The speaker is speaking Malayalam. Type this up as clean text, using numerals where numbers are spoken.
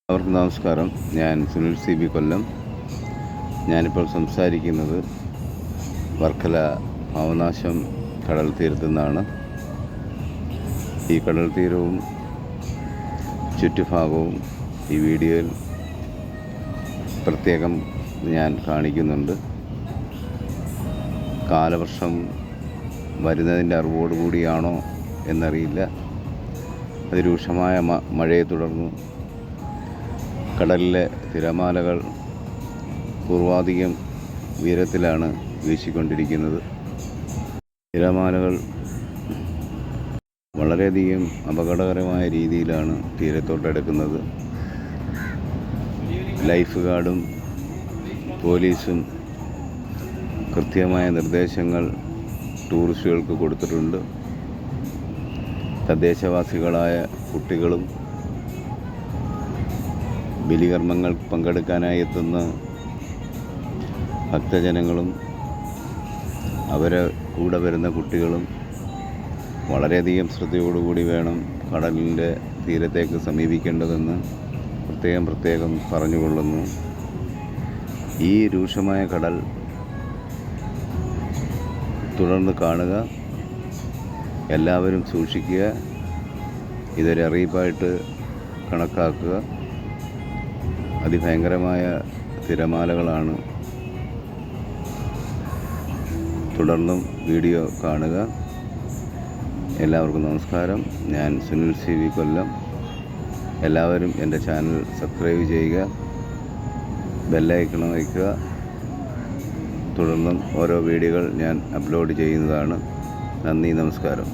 എല്ലാവർക്കും നമസ്കാരം. ഞാൻ സുനിൽ CB കൊല്ലം. ഞാനിപ്പോൾ സംസാരിക്കുന്നത് വർക്കല പാവനാശം കടൽ തീരത്തു നിന്നാണ്. ഈ കടൽ തീരവും ചുറ്റുഭാഗവും ഈ വീഡിയോയിൽ പ്രത്യേകം ഞാൻ കാണിക്കുന്നുണ്ട്. കാലവർഷം വരുന്നതിൻ്റെ അറിവോടുകൂടിയാണോ എന്നറിയില്ല. അതിരൂക്ഷമായ മഴയെ തുടർന്ന് കടലിലെ തിരമാലകൾ പൂർവാധികം ഉയരത്തിലാണ് വീശിക്കൊണ്ടിരിക്കുന്നത്. തിരമാലകൾ വളരെയധികം അപകടകരമായ രീതിയിലാണ് തീരത്തോട്ടെടുക്കുന്നത്. ലൈഫ് ഗാർഡും പോലീസും കൃത്യമായ നിർദ്ദേശങ്ങൾ ടൂറിസ്റ്റുകൾക്ക് കൊടുത്തിട്ടുണ്ട്. തദ്ദേശവാസികളായ കുട്ടികളും ബലികർമ്മങ്ങൾ പങ്കെടുക്കാനായി എത്തുന്ന ഭക്തജനങ്ങളും അവരെ കൂടെ വരുന്ന കുട്ടികളും വളരെയധികം ശ്രദ്ധയോടുകൂടി വേണം കടലിൻ്റെ തീരത്തേക്ക് സമീപിക്കേണ്ടതെന്ന് പ്രത്യേകം പറഞ്ഞുകൊള്ളുന്നു. ഈ രൂക്ഷമായ കടൽ തുടർന്ന് കാണുക, എല്ലാവരും സൂക്ഷിക്കുക, ഇതൊരു അറിയിപ്പായിട്ട് കണക്കാക്കുക. അതിഭയങ്കരമായ തിരമാലകളാണ്. തുടർന്നും വീഡിയോ കാണുക. എല്ലാവർക്കും നമസ്കാരം. ഞാൻ സുനിൽ CB കൊല്ലം. എല്ലാവരും എൻ്റെ ചാനൽ സബ്സ്ക്രൈബ് ചെയ്യുക, ബെല്ലൈക്കൺ വയ്ക്കുക. തുടർന്നും ഓരോ വീഡിയോകൾ ഞാൻ അപ്ലോഡ് ചെയ്യുന്നതാണ്. നന്ദി, നമസ്കാരം.